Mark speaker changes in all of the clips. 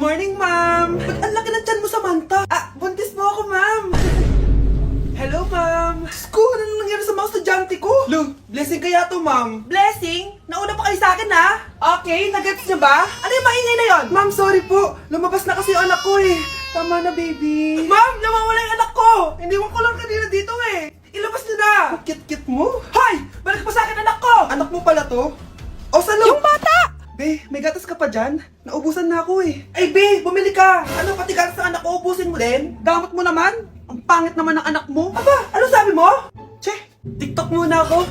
Speaker 1: morning, ma'am! Ba't ang laki ng tiyan mo, Samantha? Buntis mo ako, ma'am! Hello, ma'am! Sko, ano nangyari sa mga estudyante ko? Lo, blessing kaya to, ma'am. Blessing? Nauna pa kayo sa akin, ha? Okay, nag-gets niyo ba? Ano yung maingay na yon? Ma'am, sorry po. Lumabas na kasi yung anak ko, eh. Tama na, baby. Ma'am, nawawala yung anak ko! Iniwan ko lang kanina dito, eh. Ilabas niyo na! Ang kit-kit mo? Hoy! Balik pa sa akin, anak ko! Anak mo pala to? O, sa loob! Yung bata! Be, may gatas ka pa dyan? Naubusan na ako eh. Ay, Be, bumili ka! Ano, pati gatas ng anak ko, ubusin mo din? Damot mo naman? Ang pangit naman ng anak mo. Aba, ano sabi mo? Che, TikTok muna ako.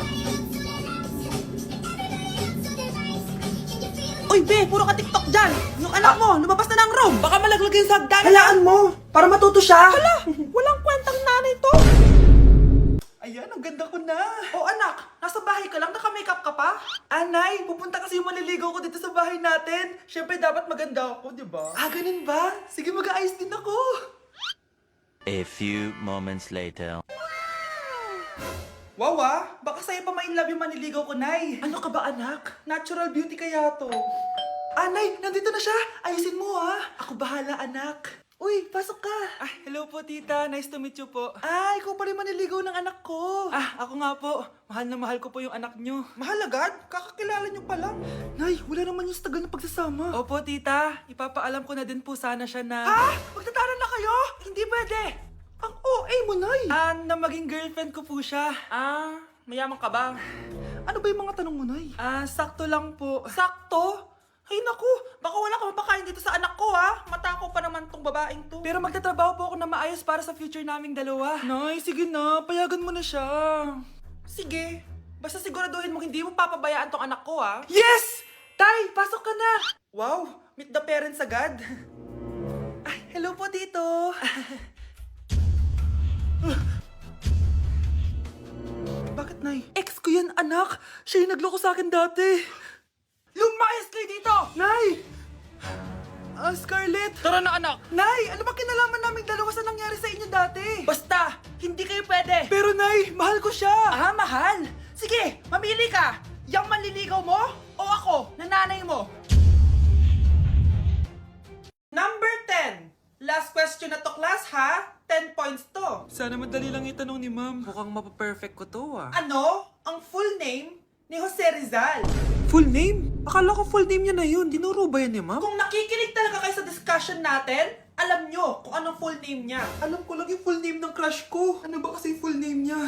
Speaker 1: Uy, Be, puro ka TikTok dyan. Yung anak mo, lumabas na ng room. Baka malaglag yung sa hagdan. Halaan mo, para matuto siya. Hala, walang kwentang nanay to. Ayan, ang ganda ko na. Oh, anak, nasa bahay ka lang, naka-makeup ka pa? Anay, pupunta kasi yung maliligaw ko dito sa bahay natin. Siyempre, dapat maganda ako, di ba? Ganun ba? Sige, mag-aayos din ako.
Speaker 2: A few moments later.
Speaker 1: Wow, baka sa'yo pa ma-inlove yung maniligaw ko, Nay. Ano ka ba, anak? Natural beauty kaya to. Nay, nandito na siya. Ayusin mo, Ako bahala, anak. Uy, pasok ka. Hello po, tita. Nice to meet you po. Ikaw pa rin maniligaw ng anak ko. Ako nga po. Mahal na mahal ko po yung anak nyo. Mahal agad? Kakakilala nyo pa lang. Nay, wala naman yung tagal na pagsasama. Opo, tita. Ipapaalam ko na din po sana siya na... Magtatanan na kayo? Hindi pwede. Ang OA mo, Nay. Na maging girlfriend ko po siya. Mayaman ka ba? Ano ba yung mga tanong mo, Nay? Sakto lang po. Sakto? Ay naku, baka wala ka mapakain dito sa anak ko, Matakaw pa naman tong babaeng to. Pero magtatrabaho po ako na maayos para sa future naming dalawa. Nay, sige na, payagan mo na siya. Sige, basta siguraduhin mo hindi mo papabayaan tong anak ko, Yes! Tay, pasok ka na. Wow, meet the parents agad. Hello po, tito. Bakit, Nay? Ex ko yan, anak. Siya yung nagloko sa akin dati. Lumayas kayo dito! Nay! Scarlett! Tara na, anak! Nay! Ano ba kinalaman naming dalawa sa nangyari sa inyo dati? Basta! Hindi kayo pwede! Pero, Nay! Mahal ko siya! Mahal? Sige! Mamili ka! Yang manliligaw mo o ako, na nanay mo? Number 10. Last question na to, class, ha? 10 points to. Sana madali lang itanong ni ma'am. Mukhang mapaperfect ko to, Ano? Ang full name ni Jose Rizal. Full name? Akala ko full name niya na yun. Dinuro ba yan ni ma'am? Kung nakikinig talaga kayo sa discussion natin, alam nyo kung anong full name niya. Alam ko lang yung full name ng crush ko. Ano ba kasi yung full name niya?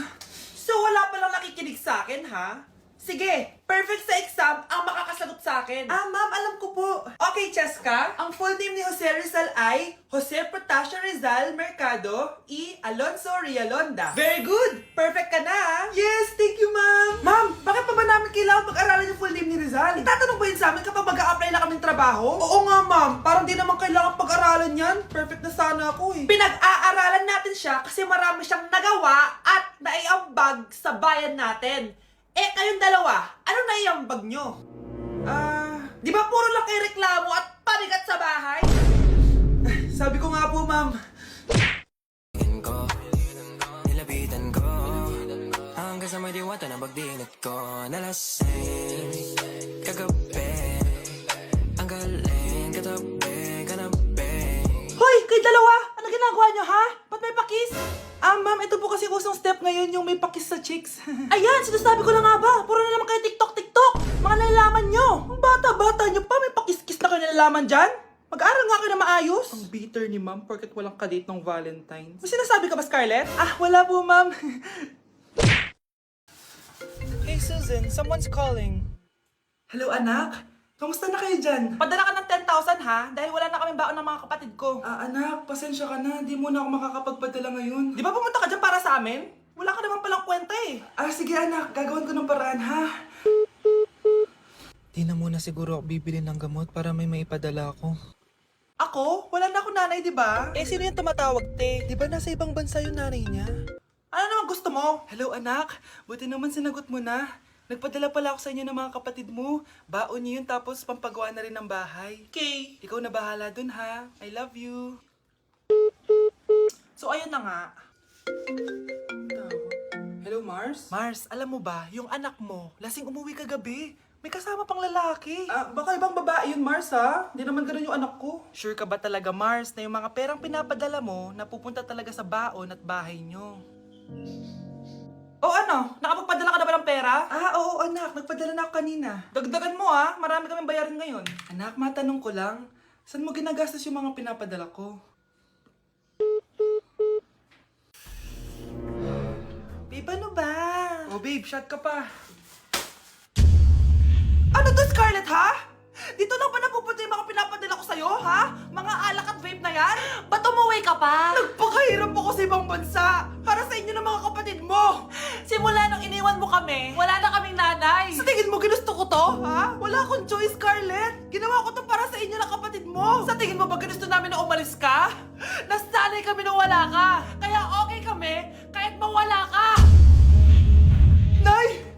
Speaker 1: So wala palang nakikinig sa akin, ha? Sige, perfect sa exam ang makakasagot sa akin. Ma'am, alam ko po. Okay, Cheska. Ang full name ni Jose Rizal ay Jose Protasio Rizal Mercado y Alonso Rialonda. Very good! Perfect ka na, Yes, thank you, ma'am. Ma'am, bakit pa ba namin kailangan pag-aralan yung full name ni Rizal? Itatanong ba yun sa amin kapag mag-a-apply na kaming trabaho? Oo nga, ma'am. Parang di naman kailangan pag-aralan yan. Perfect na sana ako, Pinag-aaralan natin siya kasi marami siyang nagawa at naiambag sa bayan natin. Kayong dalawa, ano naiambag nyo? Di ba puro lang kayo reklamo at panigat sa bahay? Sabi ko nga po, ma'am.
Speaker 3: Nilapitan ko hanggang sa may diwata na pagdinat ko. Nalasing kagabi, ang galing katabi.
Speaker 1: Hoy, kayo dalawa! Ano ginagawa nyo, ha? Ba't may pakis? Ma'am, ito po kasi usong step ngayon yung may pakis sa chicks. Ayan, sinasabi ko na nga ba? Puro na naman kayo TikTok! Mga nalalaman nyo! Ang bata-bata nyo pa, may pakis-kis na kayo nalalaman dyan? Mag-aral nga kayo na maayos. Ang bitter ni ma'am, porket walang kadate ng Valentine's. May sinasabi ka ba, Scarlett? Wala po, ma'am. Hey, Susan, someone's calling. Hello, anak. Kamusta na kayo dyan? Padala ka ng 10,000, ha? Dahil wala na kaming baon ng mga kapatid ko. Anak, pasensya ka na. Di mo na ako makakapagpadala ngayon. Di ba pumunta ka dyan para sa amin? Wala ka naman palang kwenta, sige, anak. Gagawin ko ng paraan, ha?
Speaker 4: Di na muna siguro ako bibili ng gamot para may maipadala ako.
Speaker 1: Ako? Wala na ako nanay, di ba?
Speaker 4: Sino yung tumatawag, te? Di ba nasa ibang bansa yung nanay niya?
Speaker 1: Ano naman gusto mo? Hello, anak. Buti naman sinagot mo na. Nagpadala pala ako sa inyo ng mga kapatid mo. Baon niyo yun tapos pampagawa na rin ng bahay. Okay. Ikaw na bahala dun, ha? I love you. So, ayun na nga. Hello, Mars? Mars, alam mo ba, yung anak mo, lasing umuwi kagabi. May kasama pang lalaki. Baka ibang babae yun, Mars, ha? Hindi naman ganun yung anak ko. Sure ka ba talaga, Mars, na yung mga perang pinapadala mo napupunta talaga sa baon at bahay nyo? O ano? Nakapagpadala ka na ba ng pera? Oo anak. Nagpadala na ako kanina. Dagdagan mo marami kaming bayarin ngayon. Anak, matanong ko lang. Saan mo ginagastos yung mga pinapadala ko? Babe, ano ba? Oh babe, shot ka pa. Ano to, Scarlett, ha? Dito lang ba napupunta yung mga pinapadala ko sa'yo, ha? Mga alak at vape na yan? Ba't umuwi ka pa? Nagpakahirap ako sa ibang bansa. Para sa inyo ng mga kapatid mo. Simula nung iniwan mo kami, wala na kaming nanay. Sa tingin mo ginusto ko to, ha? Wala akong choice, Scarlett. Ginawa ko to para sa inyo ng kapatid mo. Sa tingin mo ba ginusto namin na umalis ka? Nasanay kami na wala ka. Kaya okay kami kahit mawala ka. Nay!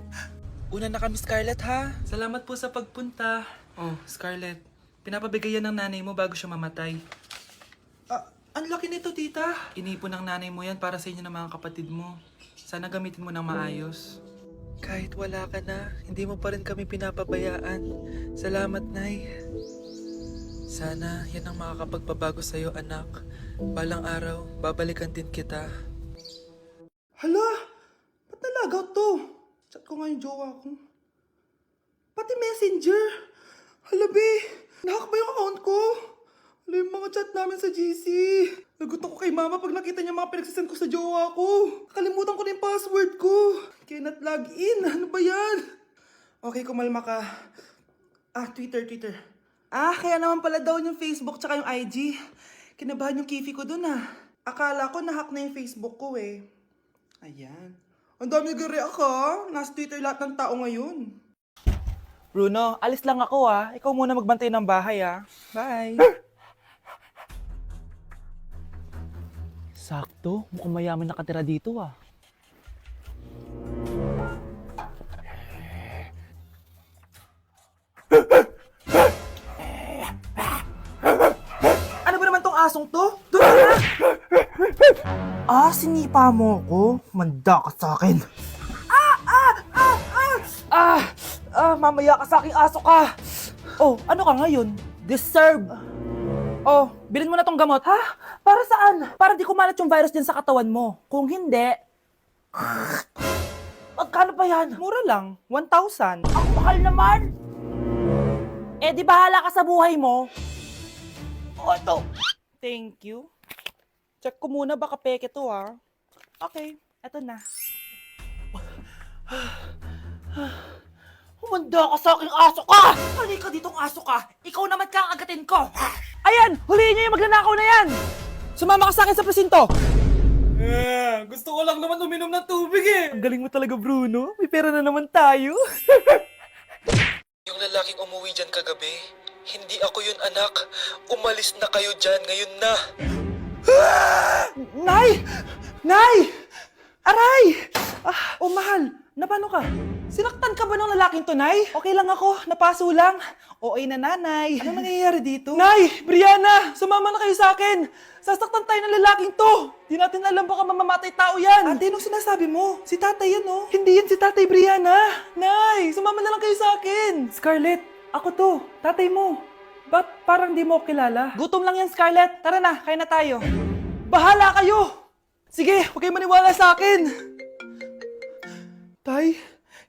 Speaker 1: Una na kami, Scarlett, ha? Salamat po sa pagpunta. Oh, Scarlett, pinapabigay yan ng nanay mo bago siya mamatay. Ang laki nito, tita. Inipon ng nanay mo yan para sa inyo ng mga kapatid mo. Sana gamitin mo ng maayos. Kahit wala ka na, hindi mo pa rin kami pinapabayaan. Salamat, Nay. Sana yan ang makakapagpabago sa'yo, anak. Balang araw, babalikan din kita. Hala! Ba't nalagaw to? Chat ko nga yung jowa ko. Pati messenger! Hala, be! Nahack ba yung account ko? Hala, yung mga chat namin sa GC. Nagutok ko kay mama pag nakita niya mga pinagsisend ko sa jowa ko. Kalimutan ko na yung password ko. Cannot log in. Ano ba yan? Okay, kumalma ka. Twitter. Kaya naman pala daw yung Facebook tsaka yung IG. Kinabahan yung kifi ko dun Akala ko nahack na yung Facebook ko eh. Ayan. Ang dami nag-react ha. Nasa Twitter lahat ng tao ngayon. Bruno, alis lang ako Ikaw muna magbantay ng bahay Bye.
Speaker 5: Sakto, mukhang mayaman nakatira dito
Speaker 1: Ano ba naman tong asong to? Doon na! Sinipa mo ko? Manda ka sa akin. Mamaya ka sa aking aso ka. Oh, ano ka ngayon? Deserve. Oh, bilhin mo na tong gamot. Ha? Para saan? Para di kumalat yung virus din sa katawan mo. Kung hindi... Magkano pa yan? Mura lang. 1,000. Ang mahal naman! Eh, di bahala ka sa buhay mo. Oh, ito. Thank you. Check ko muna, baka peke to Okay, eto na. Humanda ka sa aking aso ka! Halika ditong aso ka! Ikaw naman kakagatin ko! Ayan! Huliin niyo yung magnanakaw na yan! Sumama ka sa akin sa presinto! Gusto ko lang naman uminom ng tubig Ang galing mo talaga, Bruno. May pera na naman tayo.
Speaker 4: Yung lalaking umuwi dyan kagabi, hindi ako yun, anak. Umalis na kayo dyan ngayon na.
Speaker 1: Nay! Nay! Aray! Mahal. Napano ka? Sinaktan ka ba ng lalaking to, Nay? Okay lang ako. Napaso lang. OA na nanay. Ano nangyayari dito? Nay! Brianna! Sumama na kayo sa akin! Sasaktan tayo ng lalaking to! Di natin alam baka mamamatay tao yan! Ate, anong sinasabi mo? Si tatay yan, Hindi yan si tatay, Brianna! Nay! Sumama na lang kayo sa akin! Scarlett, ako to. Tatay mo. Ba't parang di mo ako kilala? Gutom lang yan, Scarlett. Tara na, kain na tayo. Bahala kayo! Sige, huwag kayo maniwala sa akin! Tay,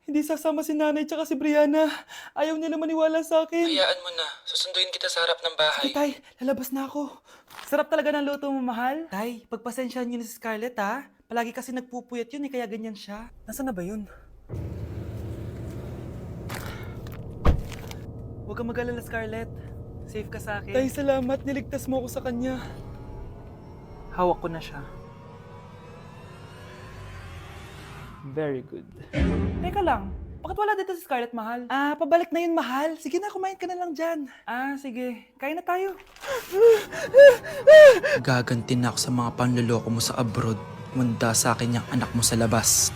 Speaker 1: hindi sasama si nanay tsaka si Brianna. Ayaw nila maniwala sa akin.
Speaker 4: Hayaan mo na. Susunduin kita sa harap ng bahay.
Speaker 1: Sige, Tay, lalabas na ako. Sarap talaga ng luto mo, mahal. Tay, pagpasensyahan niyo na si Scarlett, Palagi kasi nagpupuyat yun, kaya ganyan siya. Nasaan na ba yun? Huwag kang mag-alala, Scarlett. Safe ka sa akin. Tay, salamat. Niligtas mo ako sa kanya. Hawak ko na siya. Very good. Teka lang, bakit wala dito si Scarlett, mahal? Pabalik na yun, mahal. Sige na, kumain ka na lang dyan. Sige. Kain na tayo.
Speaker 6: Gaganti na ako sa mga panloloko mo sa abroad. Manda sa akin yung anak mo sa labas.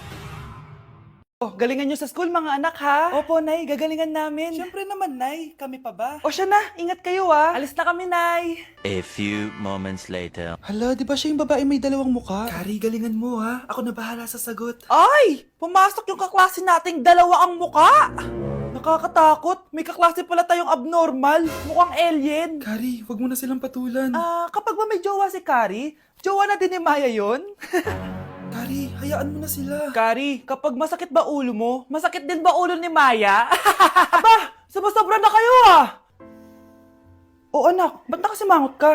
Speaker 1: Oh, galingan nyo sa school, mga anak, ha? Opo, Nay. Gagalingan namin. Siyempre naman, Nay. Kami pa ba? O siya na. Ingat kayo, Alis na kami, Nay.
Speaker 2: A few moments later.
Speaker 1: Hala, di ba siya yung babae may dalawang muka? Kari, galingan mo, ha? Ako na bahala sa sagot. Ay! Pumasok yung kaklase nating dalawa ang muka!
Speaker 5: Nakakatakot. May kaklase pala tayong abnormal. Mukhang alien.
Speaker 6: Kari, wag mo na silang patulan.
Speaker 5: Kapag ba may jowa si Kari, jowa na din ni Maya yon?
Speaker 6: Kari, hayaan mo na sila.
Speaker 5: Kari, kapag masakit ba ulo mo, masakit din ba ulo ni Maya? Aba, sumasobra na kayo O anak, ba't nakasimangot ka?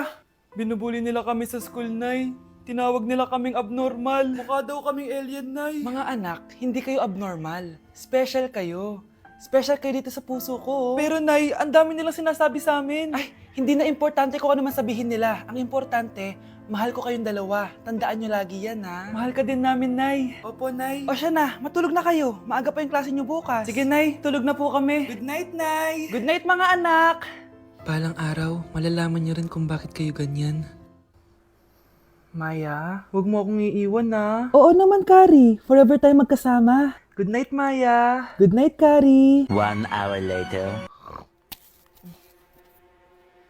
Speaker 5: Binubuli nila kami sa school, Nay. Tinawag nila kaming abnormal.
Speaker 6: Mukha daw kaming alien, Nay.
Speaker 5: Mga anak, hindi kayo abnormal. Special kayo. Special kayo dito sa puso ko.
Speaker 6: Pero Nay, ang dami nilang sinasabi sa amin.
Speaker 5: Ay, hindi na importante kung ano man sabihin nila. Ang importante, mahal ko kayong dalawa. Tandaan nyo lagi yan, ha?
Speaker 6: Mahal ka din namin, Nay. Opo, Nay.
Speaker 5: O siya na, matulog na kayo. Maaga pa yung klase nyo bukas.
Speaker 6: Sige, Nay. Tulog na po kami.
Speaker 5: Good night, Nay. Good night, mga anak.
Speaker 6: Balang araw, malalaman niyo rin kung bakit kayo ganyan.
Speaker 5: Maya, huwag mo akong iiwan, na.
Speaker 7: Oo naman, Kari. Forever tayo magkasama.
Speaker 5: Good night, Maya.
Speaker 7: Good night, Kari.
Speaker 2: 1 hour later.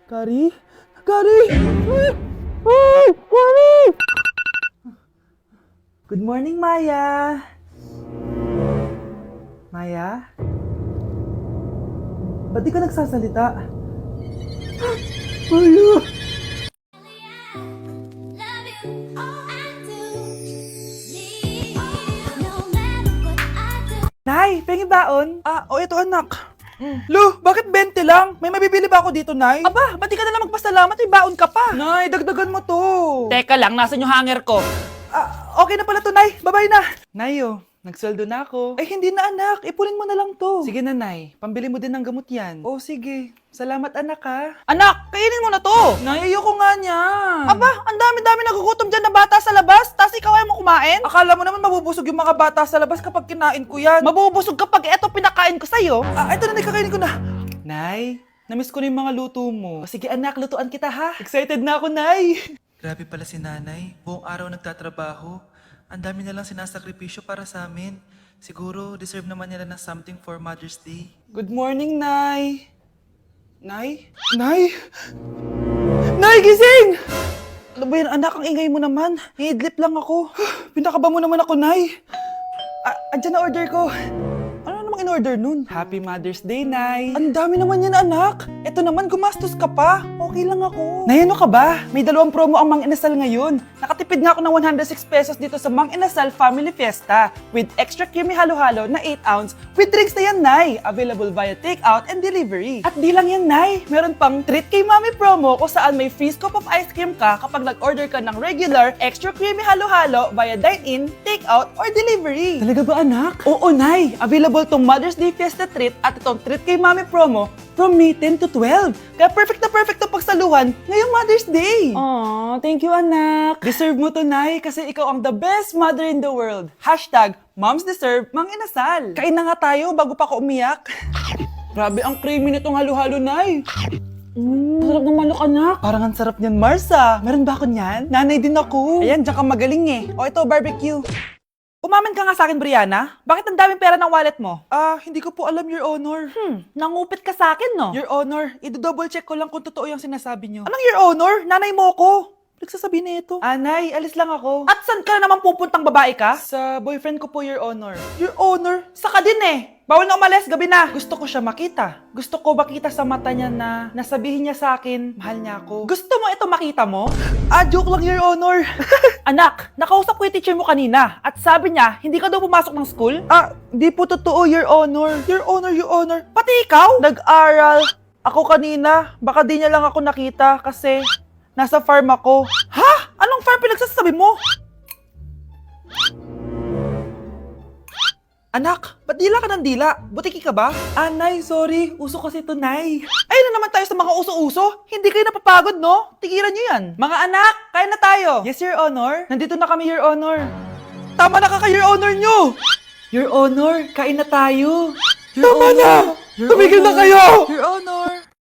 Speaker 7: Kari? Kari! Ay, Kari!
Speaker 5: Good morning, Maya. Maya?
Speaker 7: Ba't di ka nagsasalita? Maya!
Speaker 5: Nay, pengi baon?
Speaker 6: Ito anak. Lo, bakit 20 lang? May mabibili ba ako dito, Nay?
Speaker 5: Aba, ba't di ka na lang magpasalamat? May baon ka pa.
Speaker 6: Nay, dagdagan mo to.
Speaker 5: Teka lang, nasan yung hanger ko?
Speaker 6: Okay na pala to, Nay. Bye-bye na.
Speaker 5: Nayo, nagsweldo na ako.
Speaker 6: Ay, hindi na anak. Ipunin mo na lang to.
Speaker 5: Sige na, Nay. Pambili mo din ng gamot yan.
Speaker 6: Oh, sige. Salamat, anak, ha.
Speaker 5: Anak, kainin mo na to!
Speaker 6: Nay, ayoko nga niyan.
Speaker 5: Aba, ang dami-dami nagugutom dyan na bata sa labas, tas ikaw ay mo kumain?
Speaker 6: Akala mo naman mabubusog yung mga bata sa labas kapag kinain ko yan.
Speaker 5: Mabubusog kapag eto pinakain ko sa'yo.
Speaker 6: Ito na, Nay, kakainin ko na.
Speaker 5: Nay, namiss ko na yung mga luto mo.
Speaker 6: O, sige, anak, lutuan kita, ha.
Speaker 5: Excited na ako, Nay.
Speaker 6: Grabe pala si nanay. Buong araw nagtatrabaho. Ang dami na lang sinasakripisyo para sa amin. Siguro, deserve naman nila ng something for Mother's Day.
Speaker 5: Good morning, Nay. Nay?
Speaker 6: Nay! Nay, gising!
Speaker 5: Ano ba yan, anak? Ang ingay mo naman. Hidlip lang ako.
Speaker 6: Pinakaba mo naman ako, Nay.
Speaker 5: Andyan na order ko. Ano namang in-order nun? Happy Mother's Day, Nay.
Speaker 6: Ang dami naman yan, anak. Ito naman, gumastos ka pa. Okay lang ako.
Speaker 5: Nay, ano ka ba? May 2 promo ang Mang Inasal ngayon. Nakatipid nga ako ng 106 pesos dito sa Mang Inasal Family Fiesta with extra creamy halo-halo na 8 ounce with drinks na yan, Nay. Available via takeout and delivery. At di lang yan, Nay. Meron pang Treat Kay Mami promo kung saan may free scoop of ice cream ka kapag nag-order ka ng regular extra creamy halo-halo via dine-in, takeout, or delivery.
Speaker 7: Talaga ba, anak?
Speaker 5: Oo, Nay. Available tong Mother's Day Fiesta Treat at itong Treat Kay Mami promo from May 10 to 12. Kaya perfect na pagsaluhan ngayong Mother's Day.
Speaker 7: Aw, thank you, anak.
Speaker 5: Deserve mo to, Nay, kasi ikaw ang the best mother in the world. Hashtag, Moms Deserve Mang Inasal. Kain na nga tayo bago pa ako umiyak. Grabe ang creamy nitong halo-halo, Nay.
Speaker 7: Sarap ng manok, anak.
Speaker 5: Parang ang sarap niyan, Marsa. Meron ba ako niyan? Nanay din ako. Ayan, diyan ka magaling eh. O ito, barbecue. Umamin ka nga sa akin, Brianna. Bakit ang daming pera ng wallet mo?
Speaker 6: Hindi ko po alam, Your Honor.
Speaker 5: Nangupit ka sa akin, no?
Speaker 6: Your Honor, i-double check ko lang kung totoo yung sinasabi niyo.
Speaker 5: Anong Your Honor? Nanay mo ko.
Speaker 6: Nagsasabi na ito?
Speaker 5: Anay, alis lang ako. At saan ka na naman pupuntang babae ka?
Speaker 6: Sa boyfriend ko po, Your Honor.
Speaker 5: Your Honor, saka din eh. Bawal na umalis, gabi na. Gusto ko siya makita. Gusto ko makita sa mata niya na nasabihin niya sa akin, mahal niya ako. Gusto mo ito makita mo?
Speaker 6: Joke lang, Your Honor.
Speaker 5: Anak, nakausap ko yung teacher mo kanina at sabi niya, hindi ka daw pumasok ng school?
Speaker 6: Di po totoo, Your Honor. Your Honor, Your Honor.
Speaker 5: Pati ikaw? Nag-aral. Ako kanina, baka di niya lang ako nakita kasi nasa farm ako. Ha? Anong farm pinagsasabi mo? Anak, ba't dila ka ng dila? Butiki ka ba?
Speaker 6: Nay, sorry. Uso kasi ito, Nay.
Speaker 5: Ay na naman tayo sa mga uso-uso. Hindi kayo napapagod, no? Tigilan nyo yan. Mga anak, kain na tayo.
Speaker 6: Yes, Your Honor.
Speaker 5: Nandito na kami, Your Honor.
Speaker 6: Tama na ka, Your Honor nyo.
Speaker 5: Your Honor, kain na tayo.
Speaker 6: Tama na! Tumigil na kayo!
Speaker 5: Your Honor.